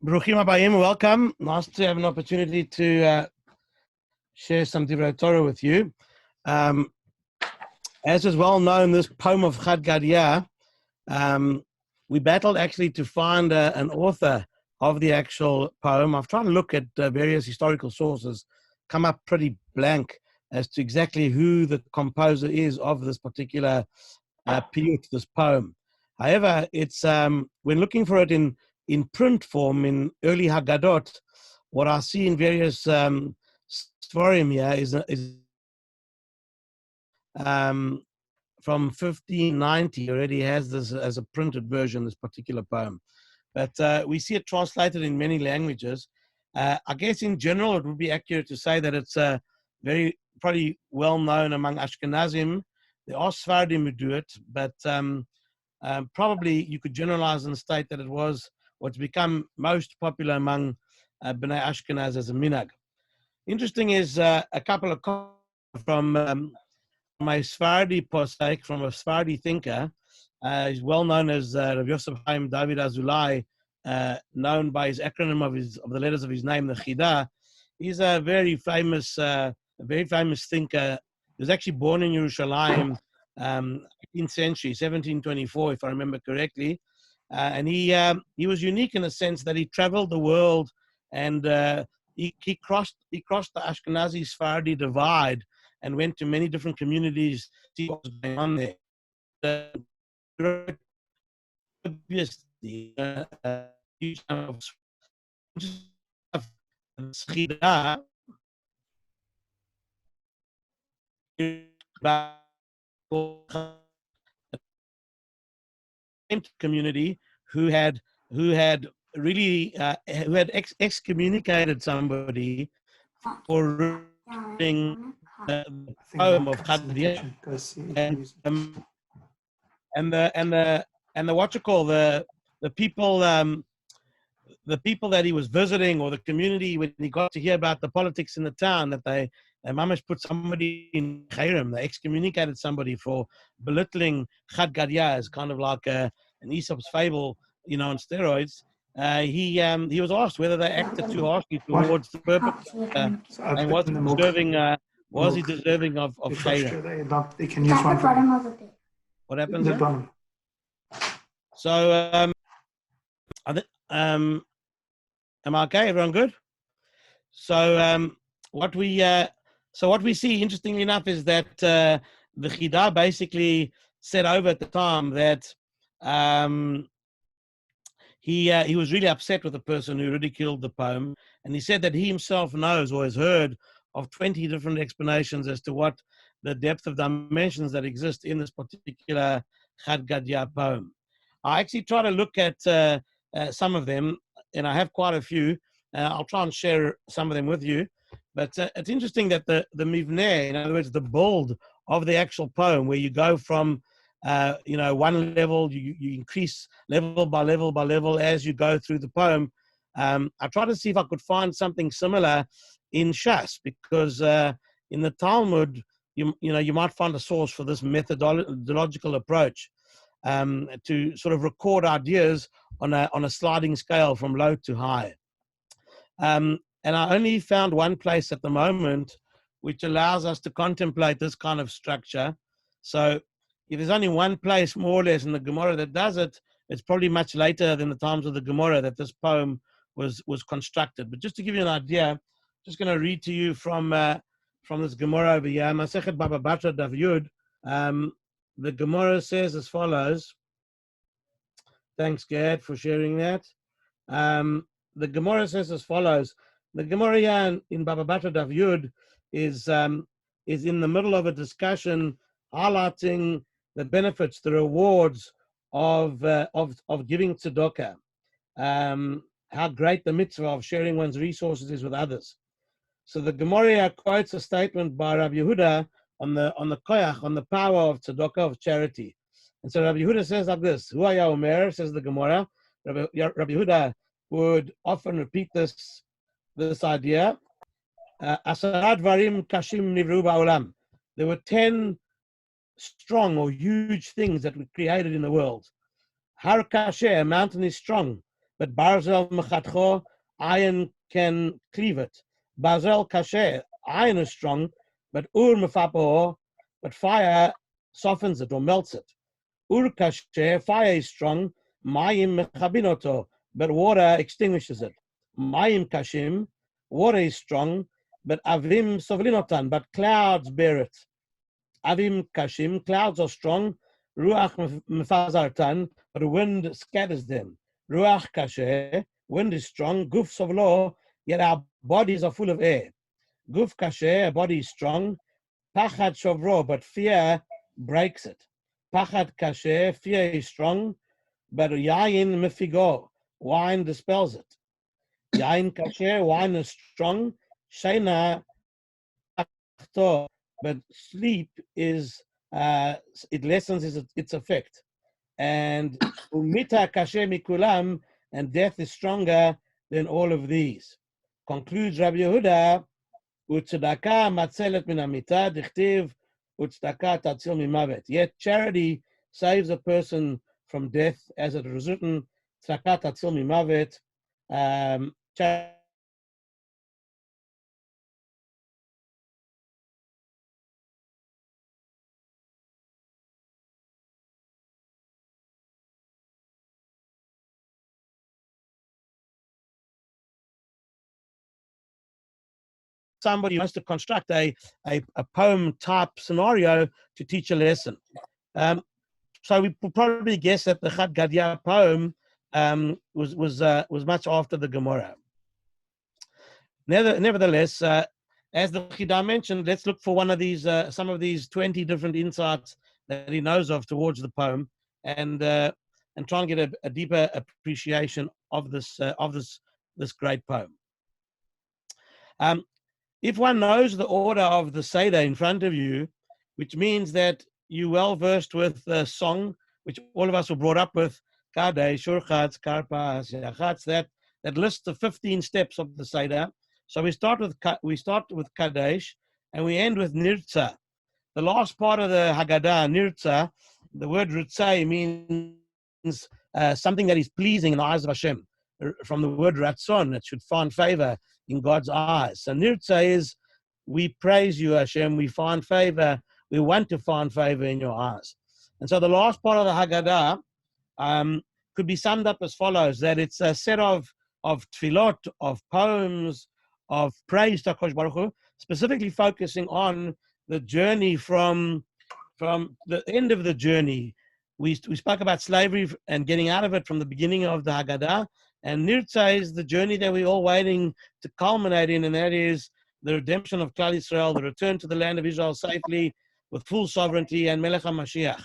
Bruchim Abayim, welcome. Nice to have an opportunity to share some Divrei Torah with you. As is well known, this poem of Gadya, we battled actually to find an author of the actual poem. I've tried to look at various historical sources, come up pretty blank as to exactly who the composer is of this particular piyut, this poem. However, it's when looking for it in print form in early Haggadot, what I see in various Sforim here is from 1590 already has this as a printed version, this particular poem. But we see it translated in many languages. I guess in general, it would be accurate to say that it's very probably well known among Ashkenazim. There are Sephardim who do it, but probably you could generalize and state that it was what's become most popular among Bnei Ashkenaz as a minhag. Interesting is a couple of comments from a Sephardi posek, from a Sephardi thinker. He's well known as Rav Yosef Chaim David Azulai, known by his acronym of the letters of his name, the Chida. He's a very famous thinker. He was actually born in Yerushalayim, 18th century, 1724, if I remember correctly. And he was unique in the sense that he traveled the world and he crossed the Ashkenazi Sephardi divide and went to many different communities to see what was going on there. Obviously, community who had really who had excommunicated somebody for reading the poem of Gadya, and the what you call the people that he was visiting, or the community, when he got to hear about the politics in the town, that they mamish put somebody in chayrim, they excommunicated somebody for belittling Gadya as kind of like an Aesop's fable, on steroids. He was asked whether they acted too harshly towards the purpose, and was he deserving of chayrim? They can use one for them. What happens there? So, am I okay? Everyone good? So, what we see, interestingly enough, is that the Chida basically said over at the time that he was really upset with the person who ridiculed the poem, and he said that he himself knows or has heard of 20 different explanations as to what the depth of dimensions that exist in this particular Gadya poem. I actually try to look at some of them, and I have quite a few. I'll try and share some of them with you. But it's interesting that the mivneh, in other words, the build of the actual poem, where you go from one level, you increase level by level by level as you go through the poem. I tried to see if I could find something similar in Shas, because in the Talmud, you might find a source for this methodological approach to sort of record ideas on a sliding scale from low to high. And I only found one place at the moment which allows us to contemplate this kind of structure. So if there's only one place, more or less, in the Gemara that does it, it's probably much later than the times of the Gemara that this poem was constructed. But just to give you an idea, I'm just going to read to you from this Gemara over here, Masechet Baba Batra Daf Yud. The Gemara says as follows. Thanks, Gad, for sharing that. The Gemara says as follows. The Gemara in Baba Batra Daf Yud is in the middle of a discussion highlighting the benefits, the rewards of giving tzedakah. How great the mitzvah of sharing one's resources is with others. So the Gemara quotes a statement by Rabbi Yehuda on the koyach, on the power of tzedakah, of charity. And so Rabbi Yehuda says like this: Hu haya omer, says the Gemara. Rabbi Yehuda would often repeat this idea. Asara dvarim kashim nivru ba'olam. There were 10 strong or huge things that were created in the world. Har kasher, a mountain is strong, but barzel mechatcho, iron can cleave it. Barzel kasher, iron is strong, but ur mefapo, but fire softens it or melts it. Ur kasher, fire is strong, mayim mechabinoto, but water extinguishes it. Mayim kashim, water is strong, but avim sovlinotan, but clouds bear it. Avim kashim, clouds are strong. Ruach mefazartan, but the wind scatters them. Ruach kasher, wind is strong. Guf sovlo, yet our bodies are full of air. Guf kasher, a body is strong. Pachad shovro, but fear breaks it. Pachad kasher, fear is strong, but yayin mefigo, wine dispels it. Yain kasher, wine is strong. Shaina achto, but sleep is it lessens its effect. And umita kasher mikulam, and death is stronger than all of these. Concludes Rabbi Yehuda, utzedakah matzelet min amita dichtiv utzedakah tatzil mimavet. Yet charity saves a person from death, as it is written, tzedakah tatzil mimavet. Somebody wants to construct a poem type scenario to teach a lesson. So we probably guess that the Chad Gadya poem was much after the Gemara. Nevertheless, as the Chida mentioned, let's look for one of these, some of these 20 different insights that he knows of towards the poem, and try and get a deeper appreciation of this great poem. If one knows the order of the Seder in front of you, which means that you're well versed with song, which all of us were brought up with, Kadesh, Shurchatz, Karpas, Yachatz, that lists the 15 steps of the Seder. So we start with Kadesh and we end with Nirtza. The last part of the Haggadah, Nirtza, the word Ritzai means something that is pleasing in the eyes of Hashem. From the word Ratzon, it should find favor in God's eyes. So Nirtza is, we praise you, Hashem, we find favor, we want to find favor in your eyes. And so the last part of the Haggadah could be summed up as follows, that it's a set of tefillot, of poems, of praise to HaKadosh Baruch Hu, specifically focusing on the journey from the end of the journey. We spoke about slavery and getting out of it from the beginning of the Haggadah, and Nirtza is the journey that we're all waiting to culminate in, and that is the redemption of Klal Yisrael, the return to the land of Israel safely with full sovereignty and Melech HaMashiach.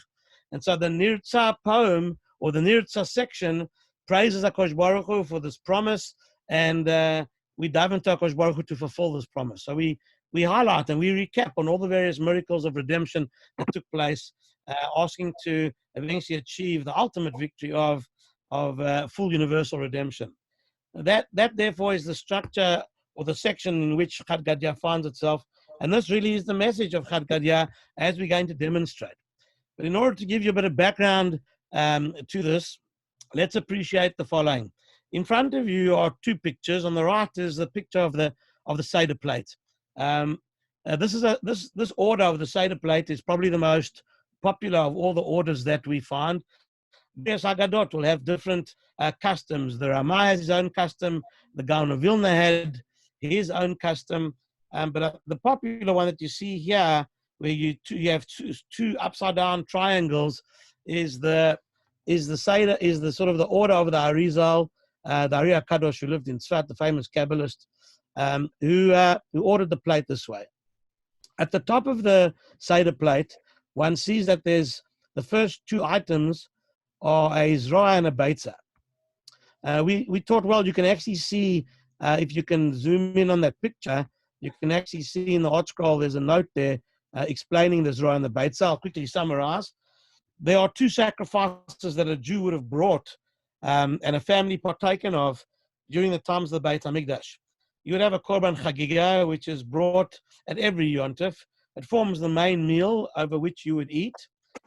And so the Nirtza poem, or the Nirtza section, praises HaKadosh Baruch Hu for this promise, and we dive into HaKadosh Baruch Hu to fulfill this promise. So we highlight and we recap on all the various miracles of redemption that took place, asking to eventually achieve the ultimate victory of full universal redemption. That therefore is the structure or the section in which Chad Gadya finds itself, and this really is the message of Chad Gadya as we're going to demonstrate. But in order to give you a bit of background to this, let's appreciate the following. In front of you are two pictures. On the right is the picture of the Seder plate. This order of the Seder plate is probably the most popular of all the orders that we find. Various Haggadot will have different customs. The Ramah has his own custom. The Gaon of Vilna had his own custom. But the popular one that you see here, where you have two upside down triangles, is the Seder, is the sort of the order of the Arizal, the Ari HaKadosh, who lived in Tzfat, the famous Kabbalist, who ordered the plate this way. At the top of the Seder plate, one sees that there's the first two items are a Zroa and a Beitza. We thought, well, you can actually see, if you can zoom in on that picture, you can actually see in the hot scroll, there's a note there explaining the Zroa and the Beitza. I'll quickly summarize. There are two sacrifices that a Jew would have brought and a family partaken of during the times of the Beit HaMikdash. You would have a Korban Chagiga, which is brought at every Yontif. It forms the main meal over which you would eat.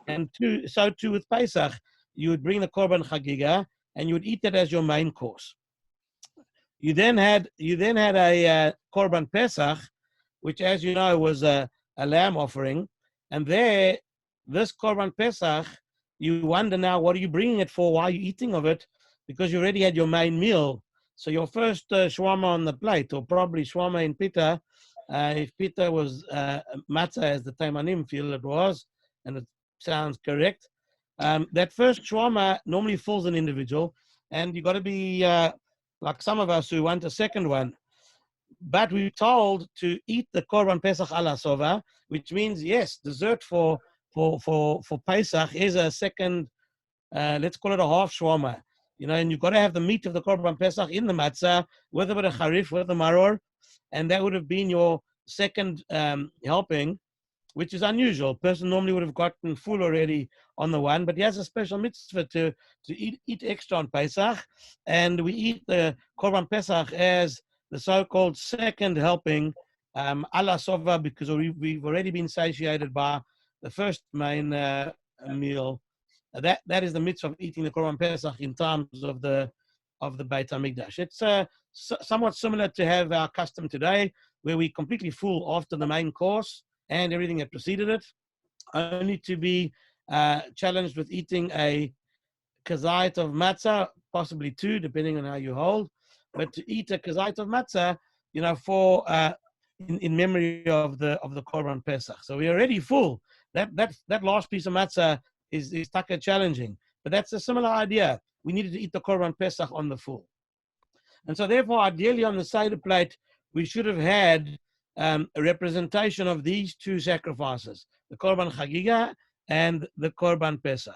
And so too with Pesach, you would bring the Korban Chagiga, and you would eat that as your main course. You then had a Korban Pesach, which, as you know, was a lamb offering. And there, this Korban Pesach, you wonder now, what are you bringing it for? Why are you eating of it? Because you already had your main meal. So your first shawarma on the plate, or probably shawarma in pita, if pita was matzah, as the Taimanim feel it was, and it sounds correct, that first shawarma normally fills an individual, and you got to be like some of us who want a second one. But we're told to eat the Korban Pesach ala sova, which means, yes, dessert for Pesach is a second, let's call it a half shawarma. And you've got to have the meat of the Korban Pesach in the matzah with a bit of harif, with the maror, and that would have been your second helping, which is unusual. A person normally would have gotten full already on the one, but he has a special mitzvah to eat extra on Pesach, and we eat the Korban Pesach as the so-called second helping, ala sova, because we've already been satiated by the first main meal. That is the mitzvah of eating the Korban Pesach in terms of the Beit HaMikdash. It's somewhat similar to have our custom today, where we completely full after the main course and everything that preceded it, only to be challenged with eating a kazait of matzah, possibly two, depending on how you hold, but to eat a kazait of matzah, for in memory of the Korban Pesach. So we're already full. That last piece of matzah is taka challenging, but that's a similar idea. We needed to eat the Korban Pesach on the full, and so therefore, ideally on the Seder plate, we should have had a representation of these two sacrifices, the Korban Chagiga and the Korban Pesach.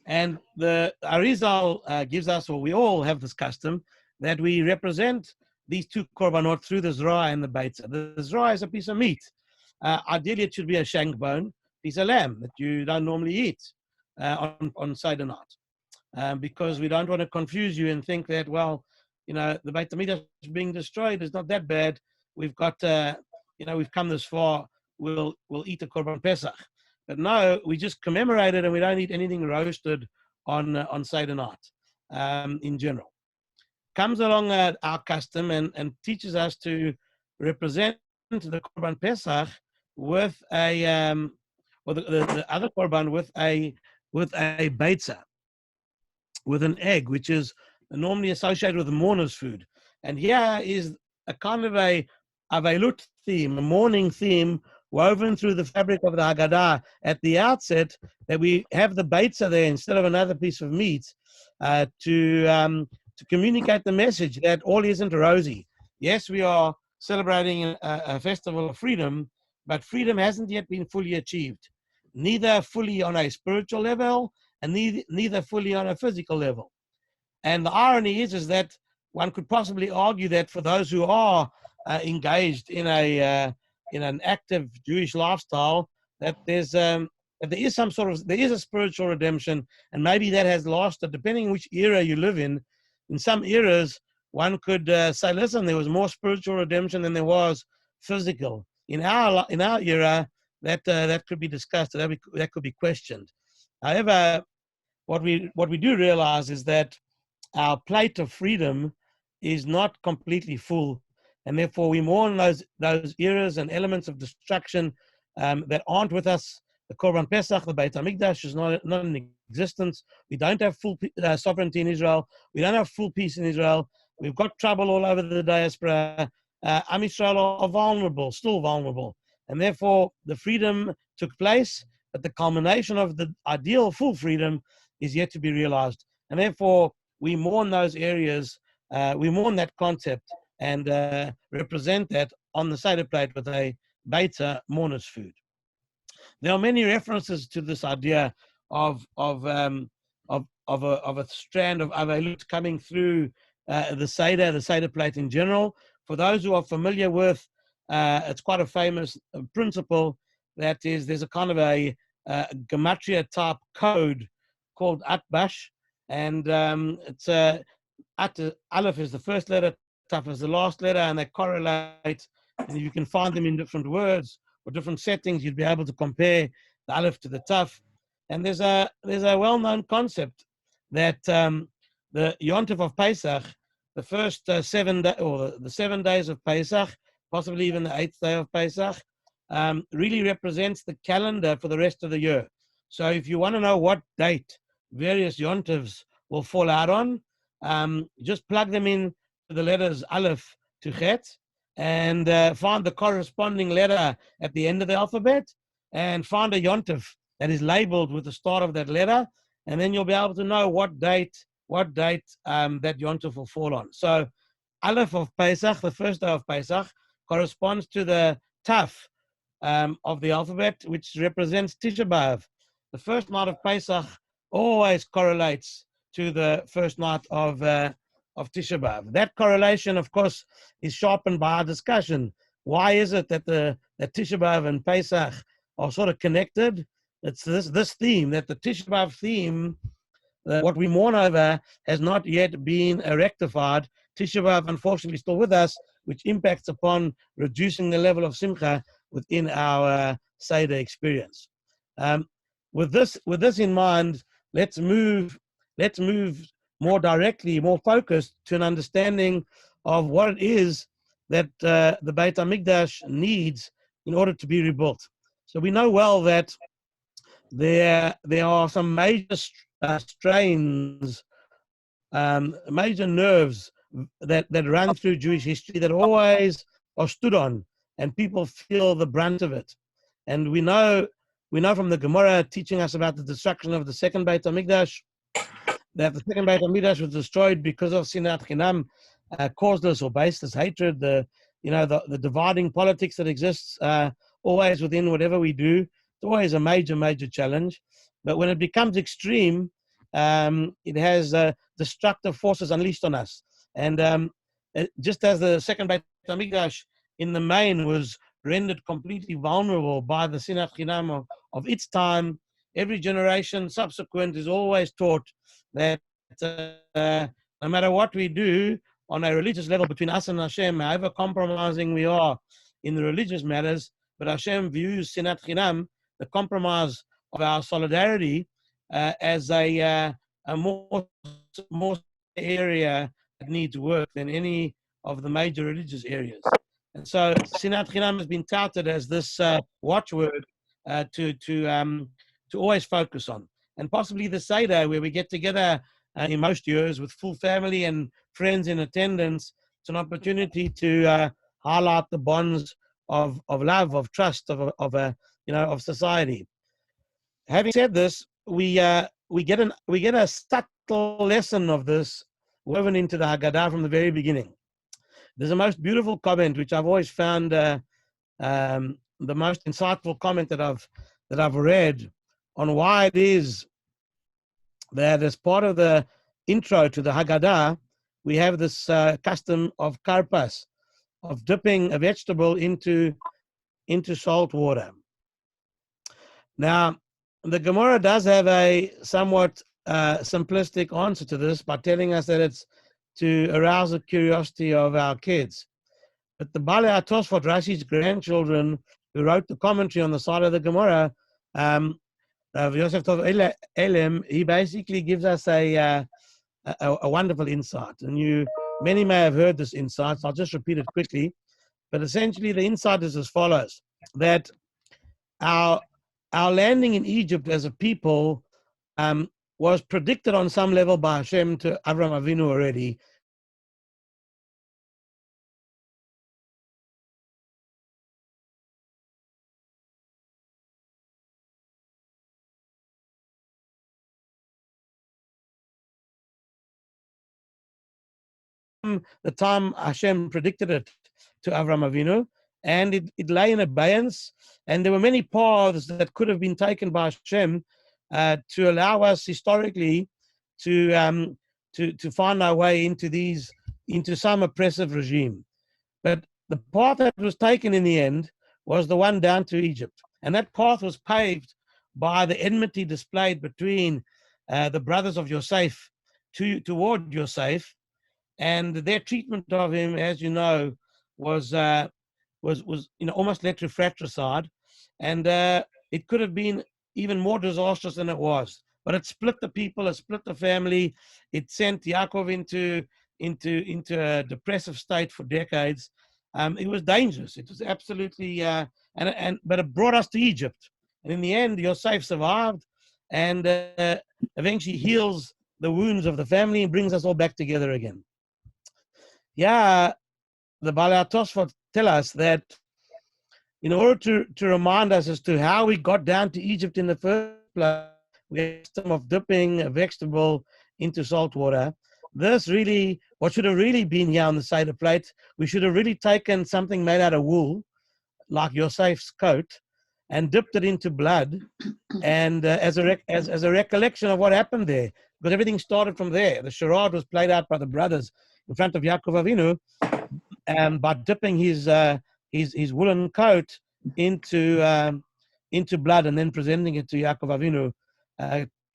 And the Arizal gives us, or we all have this custom, that we represent these two korbanot through the zra and the beitza. The zra is a piece of meat. Ideally, it should be a shank bone, piece of lamb that you don't normally eat on Seder night, because we don't want to confuse you and think that, well, the Beit HaMikdash being destroyed is not that bad. We've got, we've come this far. We'll eat the Korban Pesach. But no, we just commemorate it, and we don't eat anything roasted on Seder night in general. Comes along our custom and teaches us to represent the Korban Pesach with or the other Korban with a beitza, with an egg, which is normally associated with the mourner's food. And here is a kind of a avelut theme, a mourning theme, woven through the fabric of the Haggadah at the outset, that we have the beitza there instead of another piece of meat to communicate the message that all isn't rosy. Yes, we are celebrating a festival of freedom, but freedom hasn't yet been fully achieved, neither fully on a spiritual level and neither fully on a physical level. And the irony is that one could possibly argue that for those who are engaged in an active Jewish lifestyle, that there is a spiritual redemption, and maybe that has lasted, depending on which era you live in. In some eras, one could say, listen, there was more spiritual redemption than there was physical. In our era, that could be discussed, that could be questioned. However, what we do realize is that our plate of freedom is not completely full, and therefore we mourn those eras and elements of destruction that aren't with us. The Korban Pesach, the Beit HaMikdash is not in existence. We don't have full sovereignty in Israel. We don't have full peace in Israel. We've got trouble all over the diaspora. Am Yisrael are vulnerable, still vulnerable. And therefore, the freedom took place, but the culmination of the ideal full freedom is yet to be realized. And therefore, we mourn those areas, we mourn that concept, and represent that on the Seder plate with a beitza, mourner's food. There are many references to this idea of a strand of avelut coming through the Seder plate in general. For those who are familiar with, it's quite a famous principle, that is, there's a kind of a gematria type code called Atbash, and it's Aleph is the first letter, Taf is the last letter, and they correlate, and you can find them in different words or different settings. You'd be able to compare the Aleph to the Taf. And there's a well-known concept that the Yontif of Pesach, the first 7 days, or the 7 days of Pesach, possibly even the 8th day of Pesach, really represents the calendar for the rest of the year. So if you want to know what date various Yontifs will fall out on, just plug them in to the letters Aleph to Chet, and find the corresponding letter at the end of the alphabet, and find a Yontif that is labeled with the start of that letter, and then you'll be able to know what date that Yontif will fall on. So Aleph of Pesach, the first day of Pesach, corresponds to the Taf of the alphabet, which represents Tisha B'Av. The first night of Pesach always correlates to the first night of Tisha B'Av. That correlation, of course, is sharpened by our discussion. Why is it that that Tisha B'Av and Pesach are sort of connected? It's this theme, that the Tisha B'Av theme, what we mourn over, has not yet been rectified. Tisha B'Av, unfortunately, still with us, which impacts upon reducing the level of simcha within our Seder experience. With this in mind, let's move more directly, more focused to an understanding of what it is that the Beit HaMikdash needs in order to be rebuilt. So we know well that there are some major strains, major nerves that run through Jewish history that always are stood on, and people feel the brunt of it. And we know from the Gemara teaching us about the destruction of the second Beit HaMikdash, that the second Beit HaMikdash was destroyed because of Sinat Chinam, causeless or baseless hatred, the dividing politics that exists always within whatever we do. It's always a major challenge. But when it becomes extreme, it has destructive forces unleashed on us. And just as the second Beit HaMikdash in the main was rendered completely vulnerable by the Sinat Chinam of its time, every generation subsequent is always taught that no matter what we do on a religious level between us and Hashem, however compromising we are in the religious matters, but Hashem views Sinat Chinam, the compromise of our solidarity, as a more area that needs work than any of the major religious areas. And so Sinat Chinam has been touted as this watchword to always focus on. And possibly the Seder, where we get together in most years with full family and friends in attendance, it's an opportunity to highlight the bonds of love, of trust, of society. Having said this, we get a subtle lesson of this woven into the Haggadah from the very beginning. There's a most beautiful comment which I've always found the most insightful comment that I've read on why it is that as part of the intro to the Haggadah, we have this custom of karpas, of dipping a vegetable into salt water. Now, the Gemara does have a somewhat simplistic answer to this by telling us that it's to arouse the curiosity of our kids. But the Balei HaTosfot, Rashi's grandchildren, who wrote the commentary on the side of the Gemara, Yosef Tov Elem, he basically gives us a wonderful insight. And many may have heard this insight, so I'll just repeat it quickly. But essentially the insight is as follows, that our landing in Egypt as a people was predicted on some level by Hashem to Avraham Avinu already. The time Hashem predicted it to Avraham Avinu, and it lay in abeyance, and there were many paths that could have been taken by Hashem to allow us historically to find our way into some oppressive regime. But the path that was taken in the end was the one down to Egypt, and that path was paved by the enmity displayed between the brothers of Yosef toward Yosef. And their treatment of him, as you know, was almost led to fratricide, and it could have been even more disastrous than it was. but it split the people, it split the family. It sent Yaakov into a depressive state for decades. It was dangerous. It was absolutely, but it brought us to Egypt. And in the end, Yosef survived and eventually heals the wounds of the family and brings us all back together again. Yeah, the Balei Tosfot tell us that in order to remind us as to how we got down to Egypt in the first place, we have a system of dipping a vegetable into salt water. This really, what should have really been here on the Seder plate, we should have really taken something made out of wool, like Yosef's coat, and dipped it into blood, and as a recollection of what happened there, because everything started from there. The charade was played out by the brothers in front of Yaakov Avinu, by dipping his woolen coat into blood and then presenting it to Yaakov Avinu,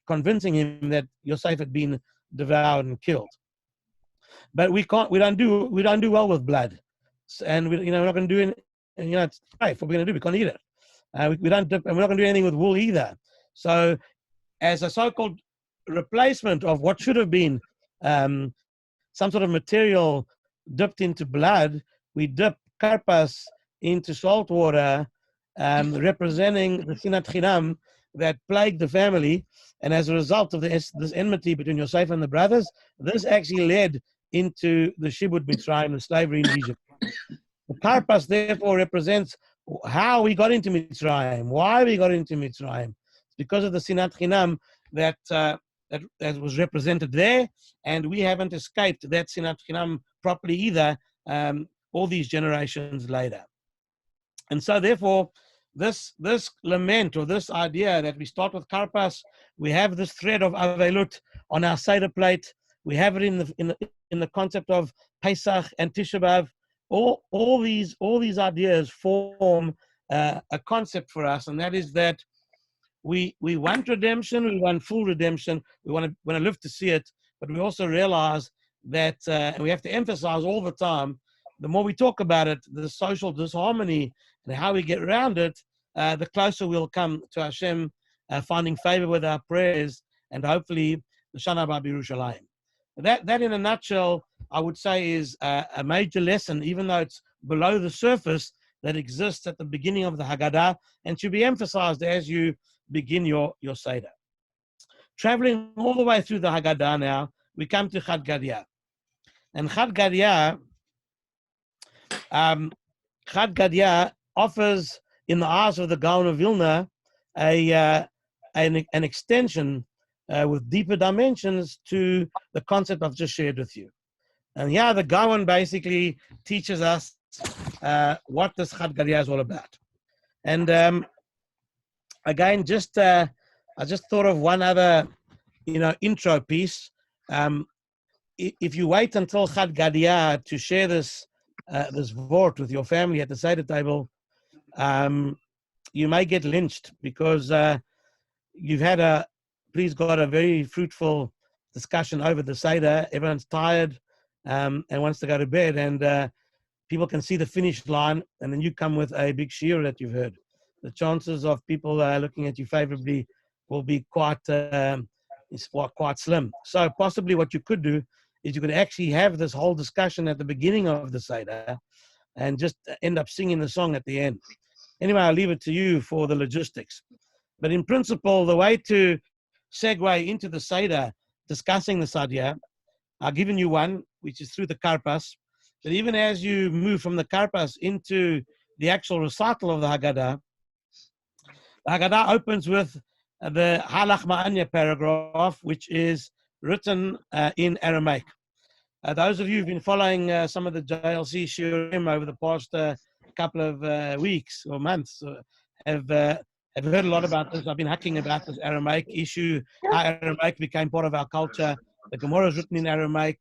convincing him that Yosef had been devoured and killed. But we don't do well with blood, and we're not going to do it. It's safe. What we're going to do, we can't eat it. We don't dip, and we're not going to do anything with wool either. So, as a so-called replacement of what should have been some sort of material dipped into blood, we dip karpas into salt water, representing the sinat chinam that plagued the family. And as a result of this enmity between Yosef and the brothers, this actually led into the Shibud Mitzrayim, the slavery in Egypt. The karpas therefore represents how we got into Mitzrayim, why we got into Mitzrayim. It's because of the sinat chinam that was represented there, and we haven't escaped that sinat chinam properly either, all these generations later. And so therefore, this lament, or this idea that we start with karpas, we have this thread of avelut on our Seder plate, we have it in the concept of Pesach and Tisha B'Av. All these ideas form a concept for us, and that is that we want redemption, we want full redemption, we want to live to see it, but we also realize that, and we have to emphasize all the time, the more we talk about it, the social disharmony and how we get around it, the closer we'll come to Hashem, finding favor with our prayers, and hopefully the Shana Haba B'Yerushalayim. That in a nutshell, I would say, is a major lesson, even though it's below the surface, that exists at the beginning of the Haggadah and should be emphasized as you begin your Seder. Traveling all the way through the Haggadah now, we come to Chad Gadya. And Chad Gadya offers, in the eyes of the Gaon of Vilna, an extension with deeper dimensions to the concept I've just shared with you. And here the Gaon basically teaches us what this Chad Gadya is all about. And again, I just thought of one other, intro piece. If you wait until Chad Gadya to share this vort with your family at the Seder table, you may get lynched because you've had please God, a very fruitful discussion over the Seder. Everyone's tired and wants to go to bed, and people can see the finish line, and then you come with a big shiur that you've heard. The chances of people looking at you favorably will be quite slim. So possibly what you could do is you could actually have this whole discussion at the beginning of the Seder and just end up singing the song at the end. Anyway, I'll leave it to you for the logistics. But in principle, the way to segue into the Seder, discussing the Sadya, I've given you one, which is through the Karpas. But even as you move from the Karpas into the actual recital of the Haggadah opens with the Halach Ma'anya paragraph, which is written in Aramaic. Those of you who've been following some of the JLC shiurim over the past couple of weeks or months have heard a lot about this. I've been hacking about this Aramaic issue, how Aramaic became part of our culture. The Gemara is written in Aramaic,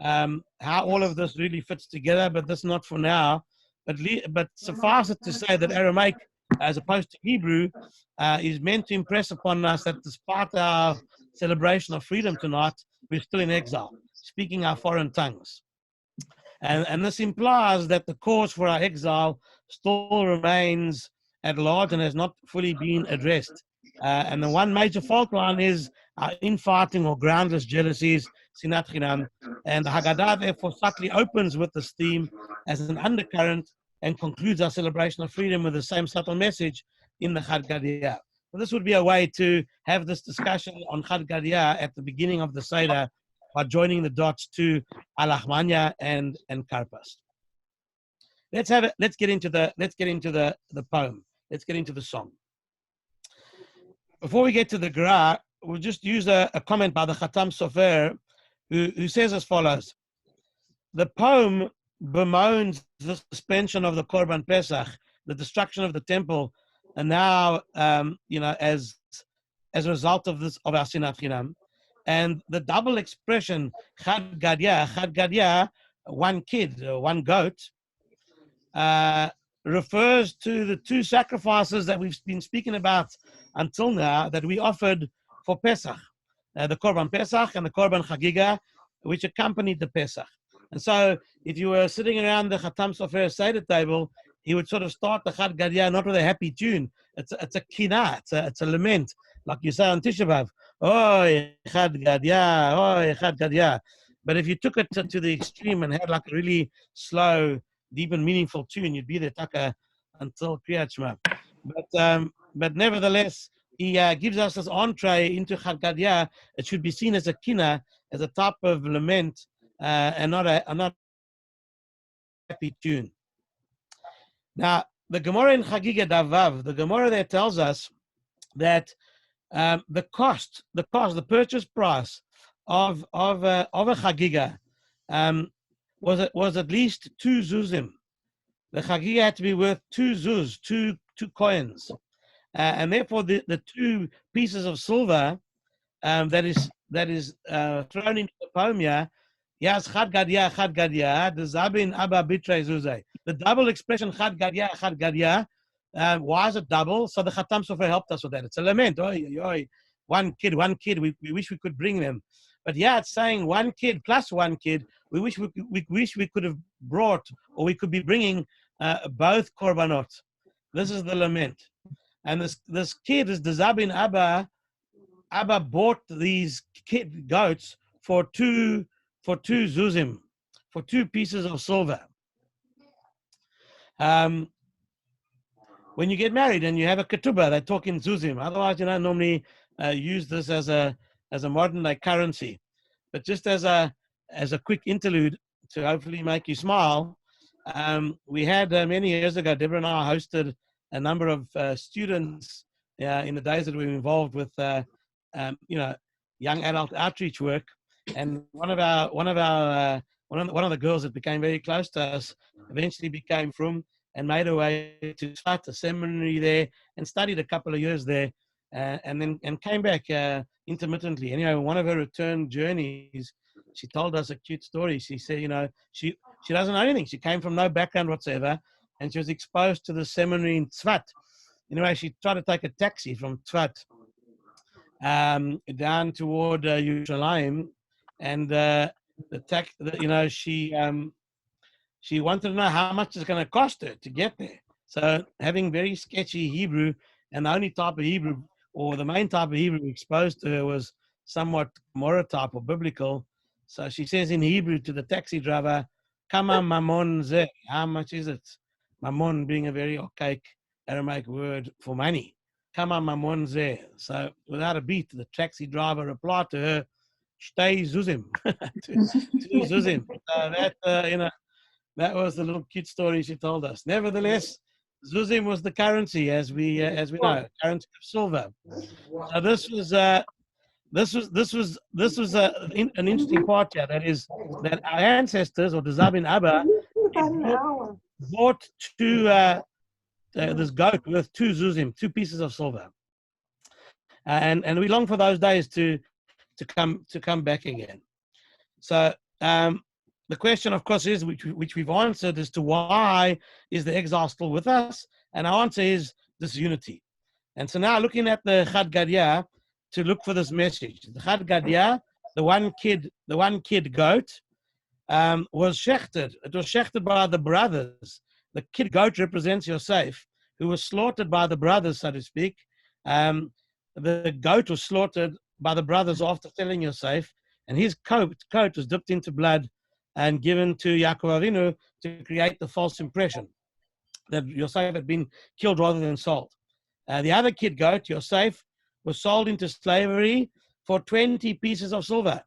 how all of this really fits together, but that's not for now. But suffice it to say that Aramaic, as opposed to Hebrew, is meant to impress upon us that despite our celebration of freedom tonight, we're still in exile, speaking our foreign tongues. And this implies that the cause for our exile still remains at large and has not fully been addressed. And the one major fault line is infighting or groundless jealousies, sinat chinam. And the Haggadah therefore subtly opens with this theme as an undercurrent and concludes our celebration of freedom with the same subtle message in the Chad Gadya. So this would be a way to have this discussion on Chad Gadya at the beginning of the Seder by joining the dots to Alachmanya and Karpas. Let's get into the poem. Let's get into the song. Before we get to the Gra, we'll just use a comment by the Khatam Sofer, who says as follows: the poem bemoans the suspension of the Korban Pesach, the destruction of the temple, and now as a result of our Sinat Chinam, and the double expression Chad Gadya, one kid, one goat, refers to the two sacrifices that we've been speaking about until now that we offered for Pesach, the Korban Pesach and the Korban Chagiga, which accompanied the Pesach. And so if you were sitting around the Khatam Sofer Seder table, he would sort of start the Chad Gadya not with a happy tune. It's a kina, it's a lament, like you say on Tisha B'Av, oh, Chad Gadya, oh, Chad Gadya. But if you took it to the extreme and had like a really slow, deep and meaningful tune, you'd be there taka until Kriyat Shema. But nevertheless, he gives us this entree into Chad Gadya. It should be seen as a kina, as a type of lament, and not a happy tune. Now, the Gemara in Chagiga Davav, the Gemara there tells us that the purchase price of a Chagiga was at least 2 zuzim. The Chagiga had to be worth 2 zuz, two coins, and therefore the 2 pieces of silver that is thrown into the poem here. Yes, Chad Gadya, the Zabin Abba Bitre Zuzay. The double expression Chad Gadya. Why is it double? So the Khatam Sofer helped us with that. It's a lament. One kid. We wish we could bring them. But yeah, it's saying 1 kid plus 1 kid. We wish we could have brought, or we could be bringing both korbanot. This is the lament. And this kid is the Zabin Abba. Abba bought these kid goats for two zuzim, for 2 pieces of silver. When you get married and you have a ketubah, they talk in zuzim. Otherwise, normally use this as a modern day currency. But just as a quick interlude to hopefully make you smile, we had many years ago, Deborah and I hosted a number of students in the days that we were involved with young adult outreach work, and one of the girls that became very close to us eventually became from and made her way to start a seminary there and studied a couple of years there, and came back intermittently. Anyway, one of her return journeys, she told us a cute story. She said, she doesn't know anything. She came from no background whatsoever, and she was exposed to the seminary in Tzvat. Anyway, she tried to take a taxi from Tzvat down toward Yerushalayim, and she wanted to know how much it's going to cost her to get there. So having very sketchy Hebrew, and the only type of Hebrew, or the main type of Hebrew exposed to her was somewhat Gemara type or biblical. So she says in Hebrew to the taxi driver, Kama mamon zeh, how much is it? Mamon being a very archaic Aramaic word for money. Kama mamon zeh. So without a beat, the taxi driver replied to her, Shtei zuzim. 2 zuzim. So that was the little cute story she told us. Nevertheless, zuzim was the currency, as we know, currency of silver. So this was an interesting part here. That is that our ancestors, or the Zabin Abba, bought this goat with 2 zuzim, 2 pieces of silver, and we long for those days to come back again. So the question, of course, is which we've answered as to why is the exile still with us, and our answer is disunity. And so now looking at the Chad Gadya to look for this message. The Chad Gadya, the one kid goat, was shechted. It was shechted by the brothers. The kid goat represents Yosef, who was slaughtered by the brothers, so to speak. The goat was slaughtered by the brothers after selling Yosef, and his coat was dipped into blood and given to Yaakov Avinu to create the false impression that Yosef had been killed rather than sold. The other kid goat, Yosef, was sold into slavery for 20 pieces of silver.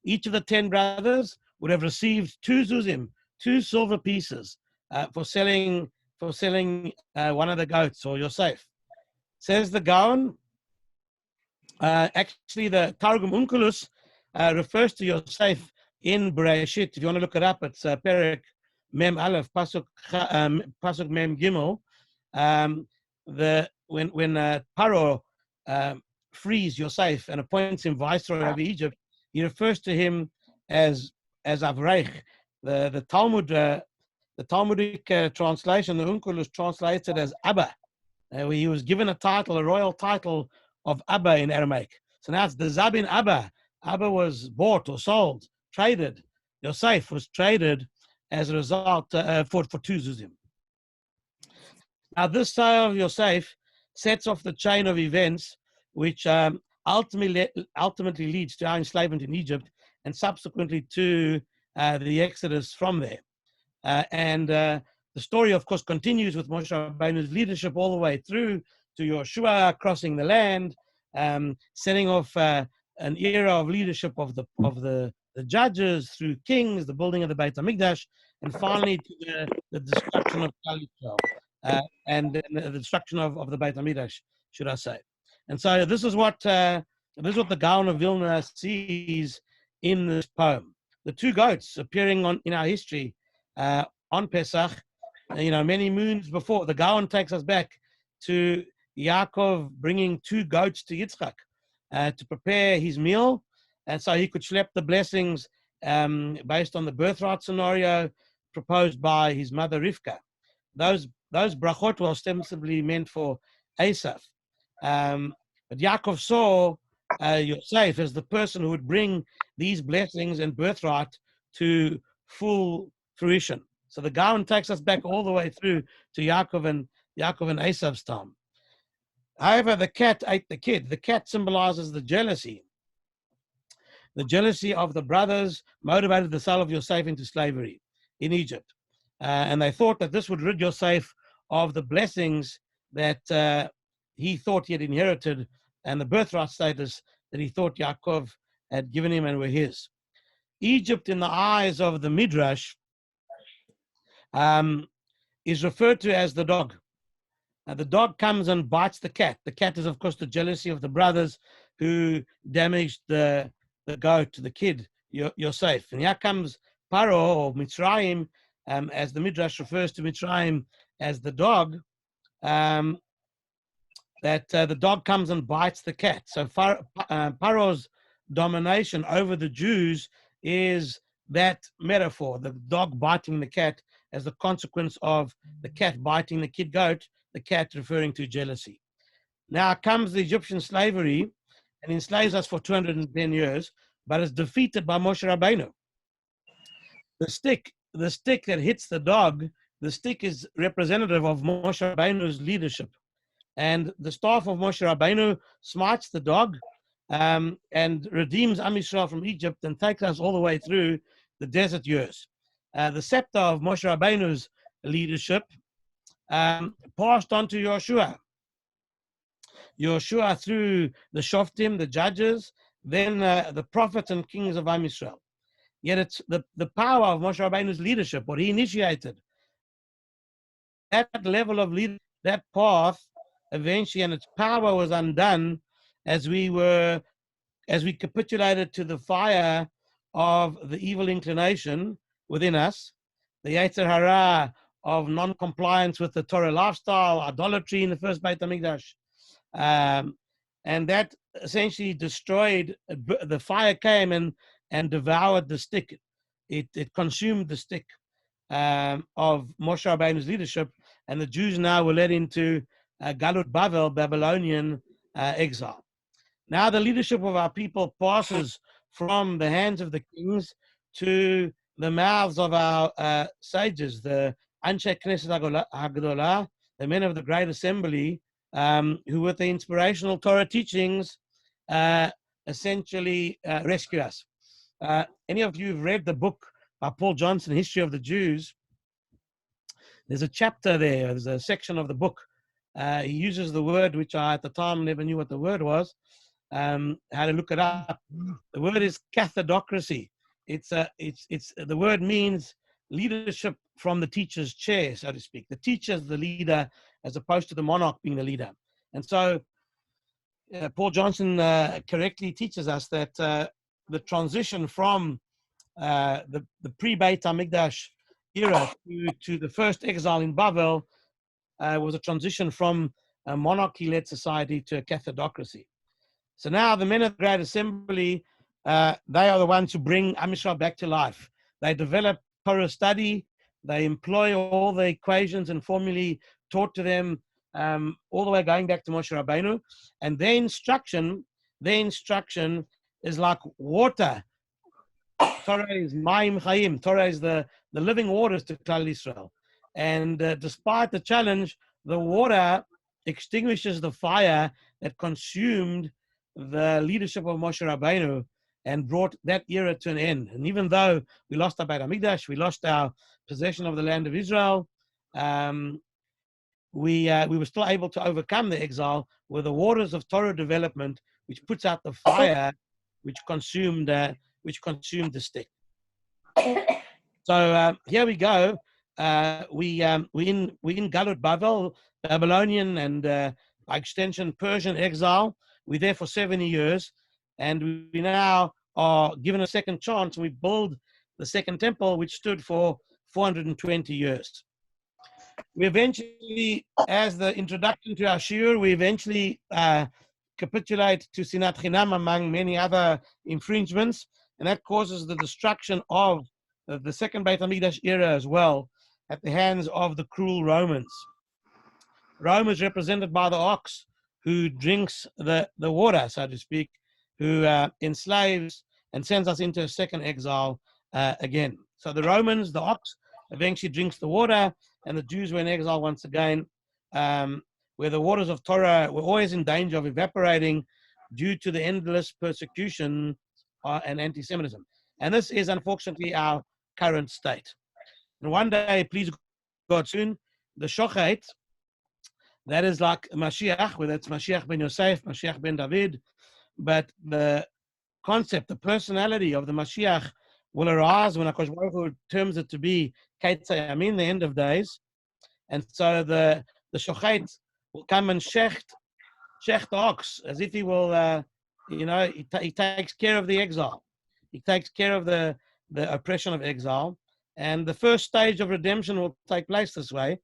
Each of the 10 brothers would have received 2 zuzim, 2 silver pieces, for selling one of the goats, or Yosef. Says the Gaon, actually the Targum Onkelos refers to Yosef in Bereshit. If you want to look it up, it's Perek Mem Aleph, Pasuk Mem Gimel. When Paro frees Yosef and appoints him viceroy over Egypt, he refers to him as Avreich. The Talmudic translation, the Onkelos translates it as Abba, where he was given a title, a royal title of Abba in Aramaic. So now it's the Zabin Abba. Abba was bought or sold, traded. Yosef was traded as a result for 2 zuzim. Now this sale of Yosef sets off the chain of events which ultimately leads to our enslavement in Egypt and subsequently to the exodus from there. The story, of course, continues with Moshe Rabbeinu's leadership all the way through to Yoshua crossing the land, setting off an era of leadership of the judges through kings, the building of the Beit HaMikdash, and finally to the destruction of Klal Yisrael, and the destruction of the Beit HaMikdash, should I say. And so this is what the Gaon of Vilna sees in this poem. The 2 goats appearing in our history on Pesach, many moons before. The Gaon takes us back to Yaakov bringing 2 goats to Yitzchak to prepare his meal, and so he could schlep the blessings based on the birthright scenario proposed by his mother Rivka. Those brachot were ostensibly meant for Esav, but Yaakov saw Yosef as the person who would bring these blessings and birthright to full fruition. So the Gaon takes us back all the way through to Yaakov and Esav's time. However, the cat ate the kid. The cat symbolizes the jealousy. The jealousy of the brothers motivated the sale of Yosef into slavery in Egypt. And they thought that this would rid Yosef of the blessings that he thought he had inherited and the birthright status that he thought Yaakov had given him and were his. Egypt, in the eyes of the Midrash, is referred to as the dog. The dog comes and bites the cat. The cat is, of course, the jealousy of the brothers who damaged the goat, the kid, Yosef. And here comes Paro, or Mitzrayim, as the Midrash refers to Mitzrayim as the dog, that the dog comes and bites the cat. So Paro's domination over the Jews is that metaphor, the dog biting the cat as the consequence of the cat biting the kid goat, the cat referring to jealousy. Now comes the Egyptian slavery and enslaves us for 210 years, but is defeated by Moshe Rabbeinu. The stick that hits the dog, the stick is representative of Moshe Rabbeinu's leadership. And the staff of Moshe Rabbeinu smites the dog and redeems Am Yisrael from Egypt and takes us all the way through the desert years. The scepter of Moshe Rabbeinu's leadership passed on to Yoshua. Yoshua through the Shoftim, the judges, then the prophets and kings of Am Yisrael. Yet it's the power of Moshe Rabbeinu's leadership, what he initiated. That level of leadership, that path, eventually, and its power was undone as we capitulated to the fire of the evil inclination within us, the Yetzer Hara of non-compliance with the Torah lifestyle, idolatry in the first Beit HaMikdash. And that essentially destroyed, the fire came and devoured the stick. It consumed the stick of Moshe Rabbeinu's leadership, and the Jews now were led into Galut Bavel, Babylonian exile. Now the leadership of our people passes from the hands of the kings to the mouths of our sages, the Anshe Knesset HaGedolah, the men of the Great Assembly, who with the inspirational Torah teachings essentially rescue us. Any of you who've read the book by Paul Johnson, History of the Jews, there's a chapter there, there's a section of the book. He uses the word, which I at the time never knew what the word was, how to look it up. The word is cathodocracy. It's the word means leadership from the teacher's chair, so to speak. The teacher is the leader as opposed to the monarch being the leader. And so Paul Johnson correctly teaches us that the transition from the pre-Beit HaMikdash era to the first exile in Babel was a transition from a monarchy-led society to a cathodocracy. So now the men of the Great Assembly, they are the ones who bring Am Yisrael back to life. They develop Torah study. They employ all the equations and formulae taught to them all the way going back to Moshe Rabbeinu. And their instruction is like water. Torah is Mayim Chaim. Torah is the living waters to Klal Yisrael. And despite the challenge, the water extinguishes the fire that consumed the leadership of Moshe Rabbeinu and brought that era to an end. And even though we lost our Beit HaMikdash, we lost our possession of the land of Israel, we were still able to overcome the exile with the waters of Torah development, which puts out the fire which consumed the stick. So here we go. We in Galut Bavel, Babylonian and by extension Persian exile. We're there for 70 years, and we now are given a second chance. We build the second temple, which stood for 420 years. We eventually, as the introduction to our shiur, we eventually capitulate to Sinat Chinam among many other infringements, and that causes the destruction of the second Beit HaMikdash era as well at the hands of the cruel Romans. Rome is represented by the ox who drinks the water, so to speak, who enslaves and sends us into a second exile again. So the Romans, the ox, eventually drinks the water, and the Jews were in exile once again, where the waters of Torah were always in danger of evaporating due to the endless persecution and anti-Semitism. And this is unfortunately our current state. And one day, please God, soon, the Shochet, that is like Mashiach, whether it's Mashiach ben Yosef, Mashiach ben David, but the concept, the personality of the Mashiach will arise when HaKadosh Baruch Hu terms it to be Keitzei Yamin, the end of days. And so the Shochet will come and shecht the ox, as if he will, he takes care of the exile. He takes care of the oppression of exile. And the first stage of redemption will take place this way.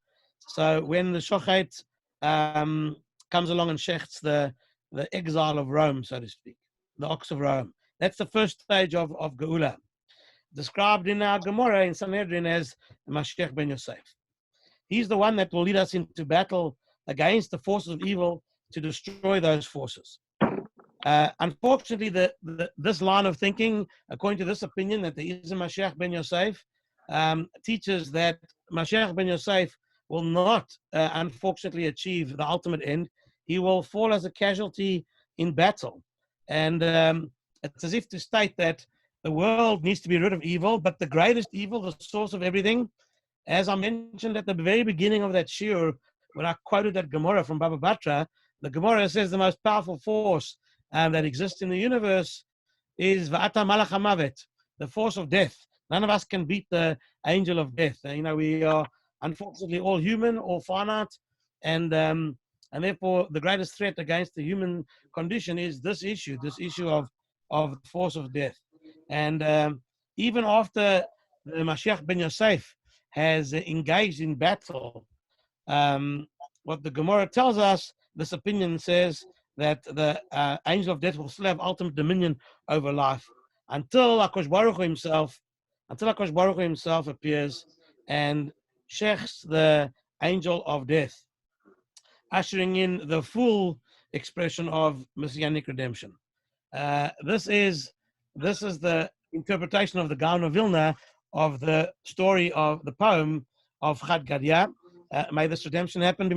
So when the Shochet comes along and shechts the exile of Rome, so to speak, the ox of Rome. That's the first stage of Geula, described in our Gemara in Sanhedrin as Mashiach ben Yosef. He's the one that will lead us into battle against the forces of evil to destroy those forces. Unfortunately, this line of thinking, according to this opinion that there is a Mashiach ben Yosef, teaches that Mashiach ben Yosef will not, unfortunately, achieve the ultimate end. He will fall as a casualty in battle. And it's as if to state that the world needs to be rid of evil, but the greatest evil, the source of everything, as I mentioned at the very beginning of that shiur, when I quoted that Gemara from Baba Batra, the Gemara says the most powerful force that exists in the universe is Va'ata Malach HaMavet, the force of death. None of us can beat the angel of death. We are unfortunately all human, all finite, and therefore the greatest threat against the human condition is this issue of the force of death. And even after the Mashiach ben Yosef has engaged in battle, what the Gemara tells us, this opinion says that the angel of death will still have ultimate dominion over life until HaKadosh Baruch Hu himself appears and shechts the angel of death, ushering in the full expression of messianic redemption. This is the interpretation of the Gaon of Vilna of the story of the poem of Chad Gadya. May this redemption happen.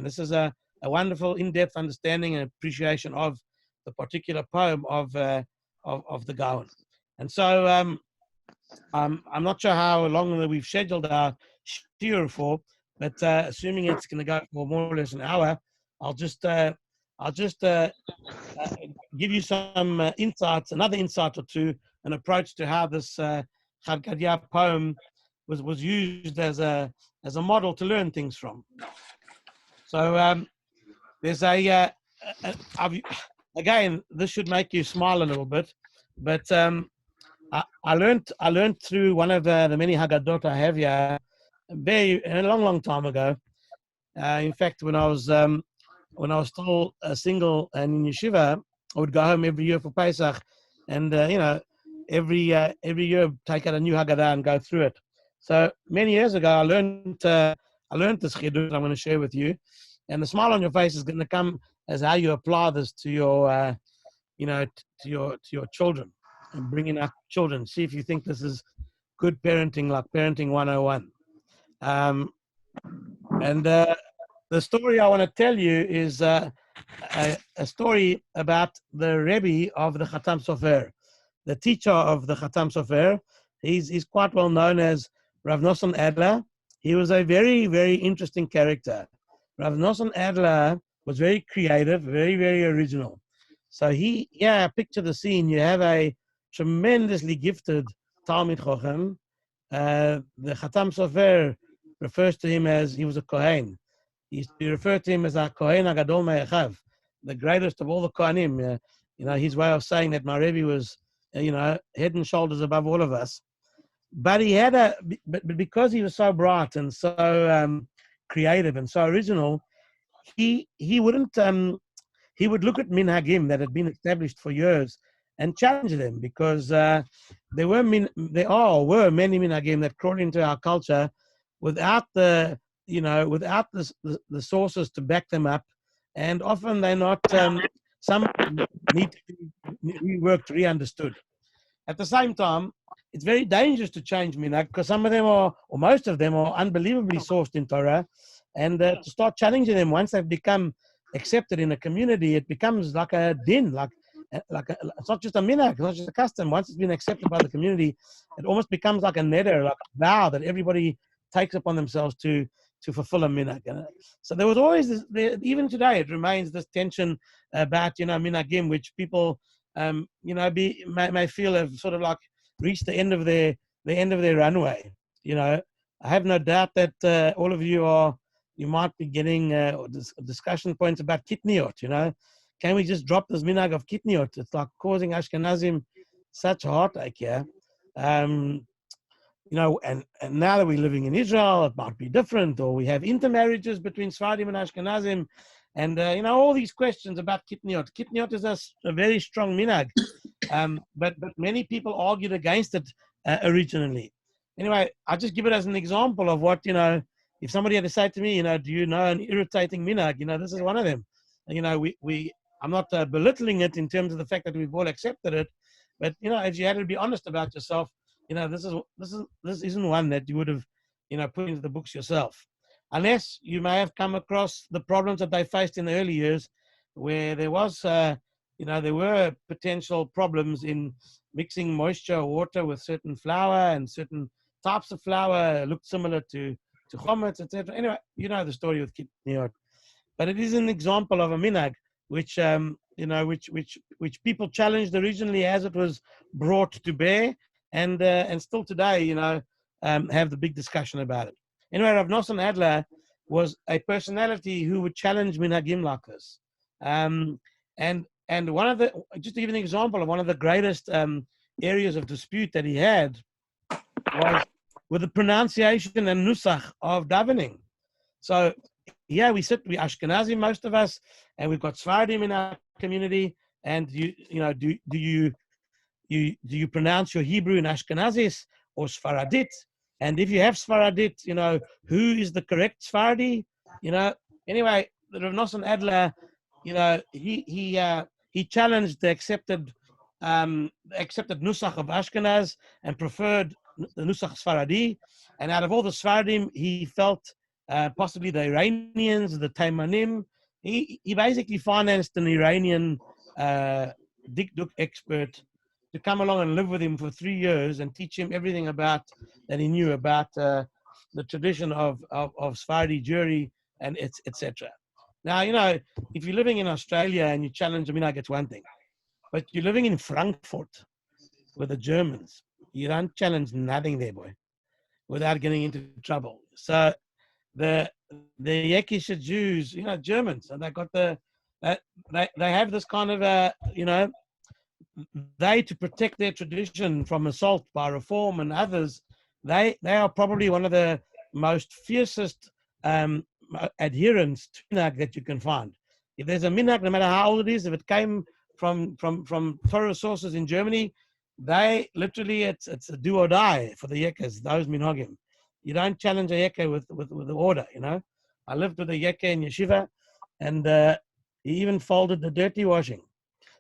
This is a wonderful, in-depth understanding and appreciation of the particular poem of the Gaon. And so I'm not sure how long we've scheduled our shiur for, but assuming it's going to go for more or less an hour, I'll just give you some insights, another insight or two, an approach to how this Gadya poem was used as a model to learn things from. So there's again, this should make you smile a little bit, but I learned through one of the many Haggadot I have here, a long time ago. In fact, when I was still single and in yeshiva, I would go home every year for Pesach, and every year take out a new Haggadah and go through it. So many years ago, I learned this chiddush I'm going to share with you, and the smile on your face is going to come as how you apply this to your to your children and bringing up children. See if you think this is good parenting, like parenting 101. And the story I want to tell you is a story about the Rebbe of the Khatam Sofer, the teacher of the Khatam Sofer. He's quite well known as Rav Nosson Adler. He was a very, very interesting character. Rav Nosson Adler was very creative, very, very original. So picture the scene. You have a tremendously gifted Talmid Chochem. The Khatam Sofer refers to him as he was a Kohen. He used to be referred to him as a Kohen Agadol Me'achav, the greatest of all the Kohanim. His way of saying that my Rebbe was, head and shoulders above all of us. But he had but because he was so bright and so creative and so original, he wouldn't. He would look at minhagim that had been established for years and challenge them, because there were many minhagim that crawled into our culture without the sources to back them up, and often they're not. Some need to be reworked, re-understood. At the same time, it's very dangerous to change minhag, because some of them or most of them are unbelievably sourced in Torah, and to start challenging them once they've become accepted in a community, it becomes like a din, it's not just a minhag, it's not just a custom. Once it's been accepted by the community, it almost becomes like a neder, like a vow that everybody takes upon themselves to fulfill a minhag. So there was always this, even today it remains this tension about minhagim, which people may feel have sort of like reached the end of their runway. I have no doubt that all of you might be getting discussion points about kitniot. Can we just drop this minhag of kitniot? It's like causing Ashkenazim such a heartache. And now that we're living in Israel, it might be different, or we have intermarriages between Sfaradim and Ashkenazim, and all these questions about kitniot. Kitniot is a very strong minhag, but many people argued against it originally. Anyway, I just give it as an example of what if somebody had to say to me, do you know an irritating minhag? This is one of them. I'm not belittling it in terms of the fact that we've all accepted it, but if you had to be honest about yourself, this isn't one that you would have put into the books yourself, unless you may have come across the problems that they faced in the early years, where there was there were potential problems in mixing moisture or water with certain flour, and certain types of flour looked similar to chometz, etc. Anyway, the story with kitniot. But it is an example of a minhag which which people challenged originally as it was brought to bear, and still today have the big discussion about it. Anyway, Rav Nosson Adler was a personality who would challenge minhagim like this, and one of the, just to give an example of one of the greatest areas of dispute that he had was with the pronunciation and nusach of davening. So we Ashkenazi, most of us, and we've got Sfaradim in our community. And do you pronounce your Hebrew in Ashkenazis or Sfaradit? And if you have Sfaradit, who is the correct Sfaradi? Anyway, the Rav Nosson Adler, he challenged the accepted nusach of Ashkenaz and preferred the nusach Sfaradi. And out of all the Sfaradim, he felt possibly the Iranians, the Taimanim. He basically financed an Iranian Duk expert to come along and live with him for 3 years and teach him everything about that he knew about the tradition of Sephardi Jewry and etc. Now, if you're living in Australia and you challenge, I get one thing, but you're living in Frankfurt with the Germans, you don't challenge nothing there, boy, without getting into trouble. So the Yekisha Jews, Germans, and they got they have this kind of they, to protect their tradition from assault by Reform and others, they are probably one of the most fiercest adherents to minhag that you can find. If there's a minhag, no matter how old it is, if it came from Torah sources in Germany, they literally, it's a do or die for the Yekkes, those minhagim. You don't challenge a Yekke with the order, I lived with a Yekke in Yeshiva, and he even folded the dirty washing.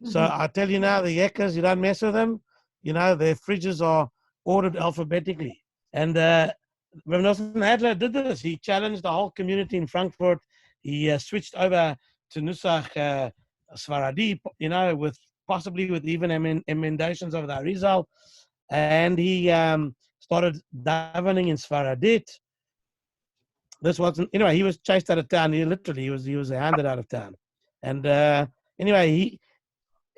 So I tell you now, the Yekkes, you don't mess with them. Their fridges are ordered alphabetically. And Rav Nosson Adler did this. He challenged the whole community in Frankfurt. He switched over to Nusach Sfaradi, possibly with even emendations of the Arizal. And he started davening in Sfaradit. This wasn't, he was chased out of town. He was handed out of town. And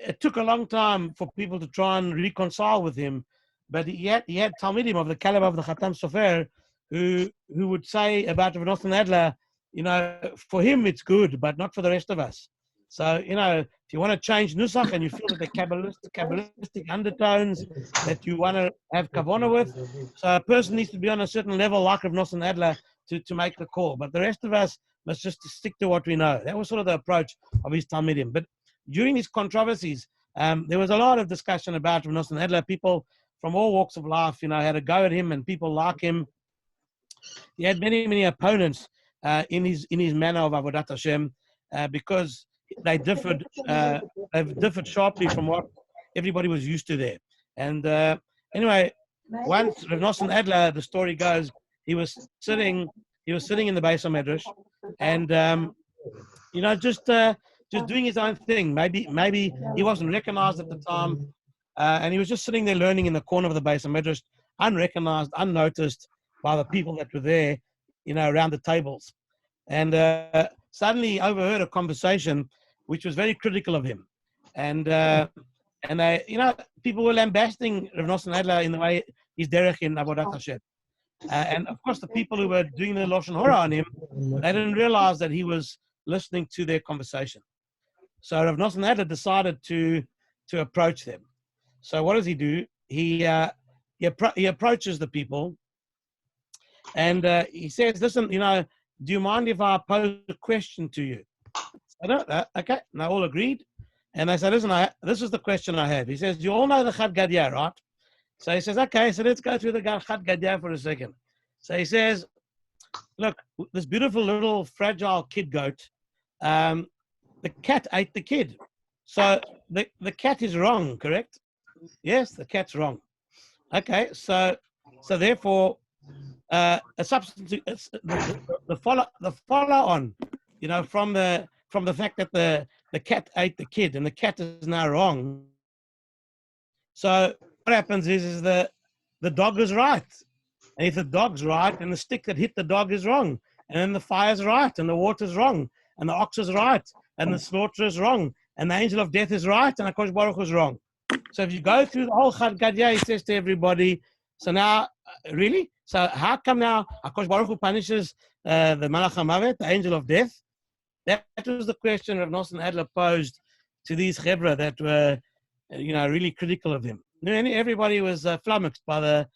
it took a long time for people to try and reconcile with him, but he had Talmidim of the caliber of the Khatam Sofer who would say about Rav Nosson Adler, for him it's good, but not for the rest of us. So, if you want to change Nusach and you feel that the Kabbalistic undertones that you want to have Kavanah with, so a person needs to be on a certain level like Rav Nosson Adler to make the call. But the rest of us must just stick to what we know. That was sort of the approach of his Talmidim. But during these controversies, there was a lot of discussion about Rav Nosson Adler. People from all walks of life, had a go at him, and people like him. He had many, many opponents in his manner of Avodat Hashem because they differed sharply from what everybody was used to there. And once Rav Nosson Adler, the story goes, he was sitting in the Beis HaMedrash, and just doing his own thing. Maybe he wasn't recognized at the time, and he was just sitting there learning in the corner of the Beis HaMedrash, unrecognized, unnoticed by the people that were there, around the tables. And suddenly he overheard a conversation which was very critical of him. And people were lambasting Rav Nosson Adler in the way he's derech in Avodat Hashem. And of course, the people who were doing the Lashon Hora on him, they didn't realize that he was listening to their conversation. So Rav Nosson Adler decided to approach them. So what does he do? He approaches the people, and he says, "Listen, do you mind if I pose a question to you?" I don't. Okay, and they all agreed. And they said, "Listen, this is the question I have." He says, "You all know the Chad Gadya, right?" So he says, "Okay, so let's go through the Chad Gadya for a second." So he says, "Look, this beautiful little fragile kid goat, the cat ate the kid. So the cat is wrong, correct?" "Yes, the cat's wrong." "Okay, so therefore, a substitute, the follow on, from the fact that the cat ate the kid and the cat is now wrong. So what happens is the dog is right. And if the dog's right, then the stick that hit the dog is wrong. And then the fire's right, and the water's wrong, and the ox is right, and the slaughter is wrong, and the angel of death is right, and HaKadosh Baruch Hu is wrong." So if you go through the whole Chad Gadya, he says to everybody, so now, really? So how come now HaKadosh Baruch Hu punishes the Malach HaMavet, the angel of death? That was the question Rav Nosson Adler posed to these chevra that were, really critical of him. And everybody was flummoxed by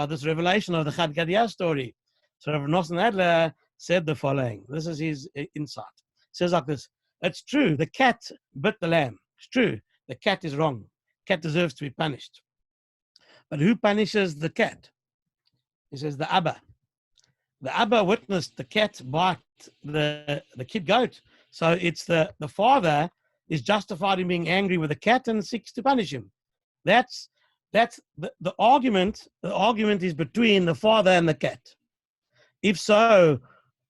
this revelation of the Chad Gadya story. So Rav Nosson Adler said the following. This is his insight. It says like this: "It's true, the cat bit the lamb. It's true, the cat is wrong. Cat deserves to be punished. But who punishes the cat?" He says, "The Abba. The Abba witnessed the cat bite the kid goat. So it's the father is justified in being angry with the cat and seeks to punish him. That's the argument. The argument is between the father and the cat. If so,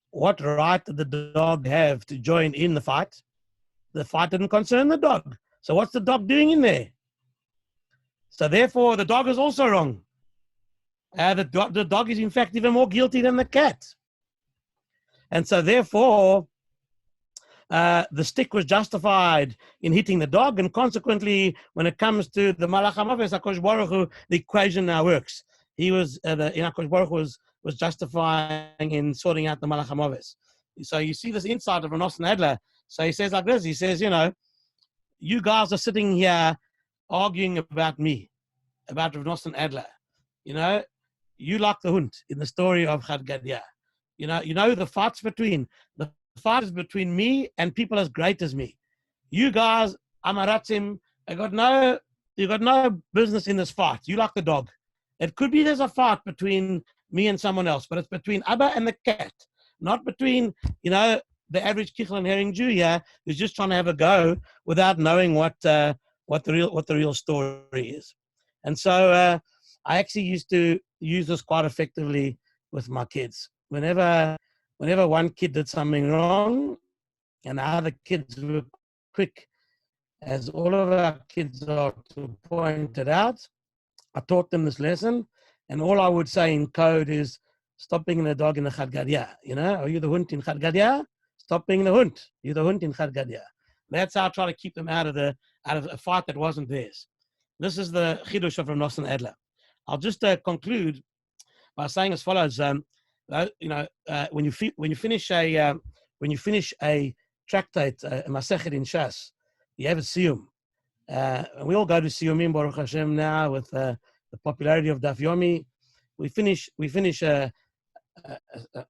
what right did the dog have to join in the fight? The fight didn't concern the dog. So what's the dog doing in there? So therefore, the dog is also wrong. The dog is in fact even more guilty than the cat. And so therefore, the stick was justified in hitting the dog, and consequently, when it comes to the Malach HaMaves, HaKadosh Baruch Hu, the equation now works. He was, HaKadosh Baruch Hu was justifying in sorting out the Malach HaMaves. So you see this insight of Rav Adler. So he says like this, he says, you guys are sitting here arguing about me, about Rav Adler. You like the hund in the story of Gadya. The fight is between me and people as great as me. You guys, Amaratzim, you got no business in this fight. You like the dog. It could be there's a fight between me and someone else, but it's between Abba and the cat, not between, the average Kichel and Herring Jew here who's just trying to have a go without knowing what the real story is. And so I actually used to use this quite effectively with my kids. Whenever one kid did something wrong, and the other kids were quick, as all of our kids are, to point it out, I taught them this lesson, and all I would say in code is, stop being the dog in the Chad Gadya. Are you the hund in Chad Gadya? Stop being the hund. You're the hund in Chad Gadya. That's how I try to keep them out of a fight that wasn't theirs. This is the chidush of Rav Adler. I'll just conclude by saying as follows: when you finish a tractate, a masechet in Shas, you have a siyum. We all go to siyumim, Baruch Hashem, now with the popularity of Daf Yomi. We finish a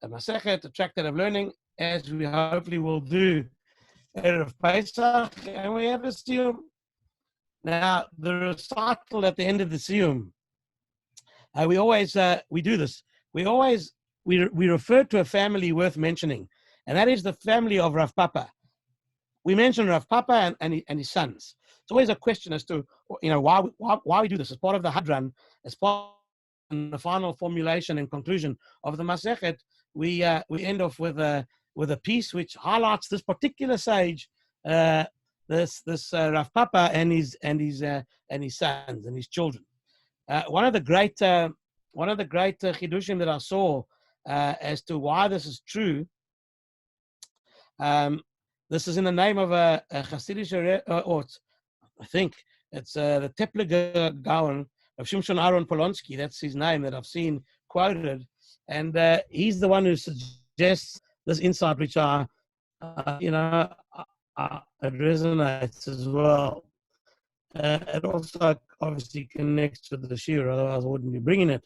masechet, a tractate of learning, as we hopefully will do Erev Pesach, and we have a siyum. Now, the recital at the end of the siyum, we do this. We refer to a family worth mentioning, and that is the family of Rav Papa. We mention Rav Papa and his sons. It's always a question as to why we do this as part of the Hadran, as part of the final formulation and conclusion of the Masechet. We end off with a piece which highlights this particular sage, this Rav Papa and his sons and his children. One of the great chidushim that I saw as to why this is true. This is in the name of a Hasidic, or I think it's the Tepler Gaon of Shimshon Aaron Polonsky. That's his name that I've seen quoted, and he's the one who suggests this insight, which it resonates as well. It also obviously connects to the shir, otherwise I wouldn't be bringing it.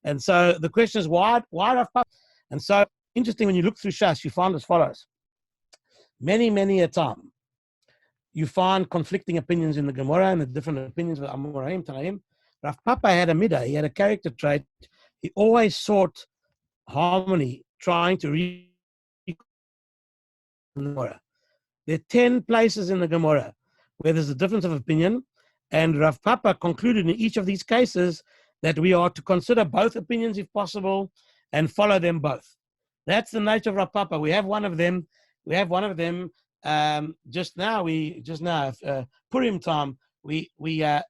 And so the question is, why Rav Papa? And so, interesting, when you look through Shas, you find as follows. Many a time, you find conflicting opinions in the Gemara and the different opinions with Amoraim, Tanaim. Rav Papa had a midah, he had a character trait. He always sought harmony, trying to read the Gemara. There are 10 places in the Gemara where there's a difference of opinion, and Rav Papa concluded in each of these cases that we are to consider both opinions if possible and follow them both. That's the nature of Rav Papa. We have one of them. Just now, Purim time, the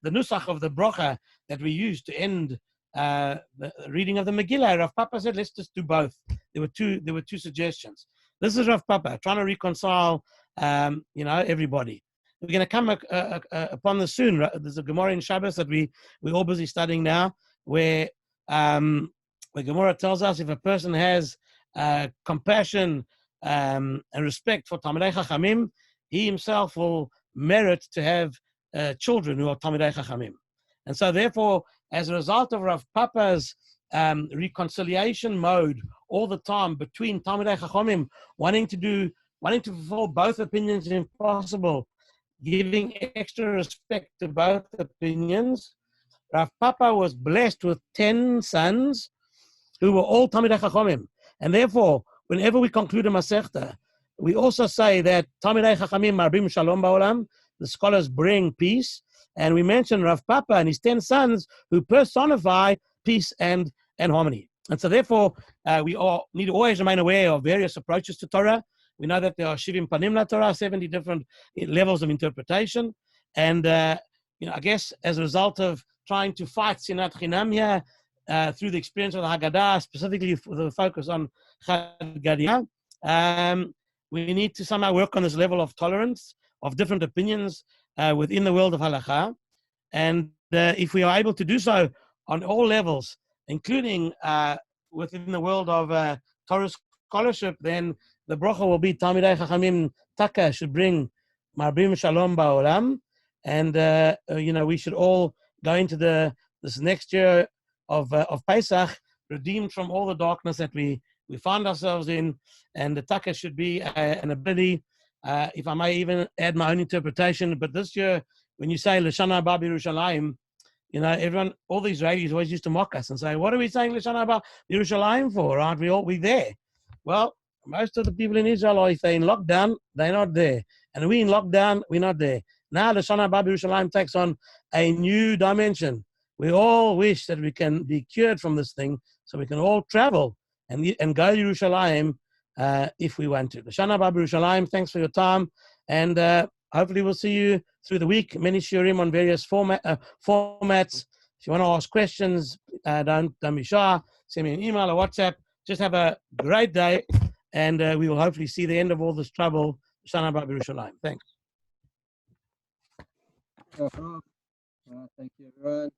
nusach of the brocha that we used to end the reading of the Megillah, Rav Papa said, let's just do both. There were two suggestions. This is Rav Papa trying to reconcile, everybody. We're going to come upon this soon. There's a Gemara in Shabbos that we're all busy studying now, where the Gemara tells us if a person has compassion and respect for Talmidei Chachamim, he himself will merit to have children who are Talmidei Chachamim. And so therefore, as a result of Rav Papa's reconciliation mode all the time between Talmidei Chachamim, wanting to fulfill both opinions if possible, giving extra respect to both opinions, Rav Papa was blessed with 10 sons who were all Talmidei Chachamim. And therefore, whenever we conclude a Masechta, we also say that Talmidei Chachamim marbim shalom ba'olam, the scholars bring peace, and we mention Rav Papa and his 10 sons who personify peace and harmony. And so therefore, we all need to always remain aware of various approaches to Torah. We know that there are Shivim Panim La Torah, 70 different levels of interpretation. And I guess as a result of trying to fight Sinat Chinam here through the experience of the Haggadah, specifically with the focus on Gadya, we need to somehow work on this level of tolerance of different opinions within the world of halakha. And if we are able to do so on all levels, including within the world of Torah scholarship, then the bracha will be Talmidei Chachamim Taka should bring Marbim Shalom Ba'olam. And, we should all go into this next year of Pesach, redeemed from all the darkness that we find ourselves in. And the Taka should be an ability, if I may even add my own interpretation, but this year, when you say L'Shana Haba B'Yerushalayim, everyone, all these Israelis always used to mock us and say, what are we saying L'Shana Haba B'Yerushalayim for? Aren't we there? Well, most of the people in Israel, if they're in lockdown, they're not there. And we in lockdown, we're not there. Now L'Shana Haba B'Yerushalayim takes on a new dimension. We all wish that we can be cured from this thing so we can all travel and go to Yerushalayim if we want to. L'Shana Haba B'Yerushalayim, thanks for your time. And hopefully we'll see you through the week. Many shiurim on various formats. If you want to ask questions, don't be shy. Send me an email or WhatsApp. Just have a great day, and we will hopefully see the end of all this trouble. Shana Haba B'Yerushalayim. Thanks. Thank you, everyone.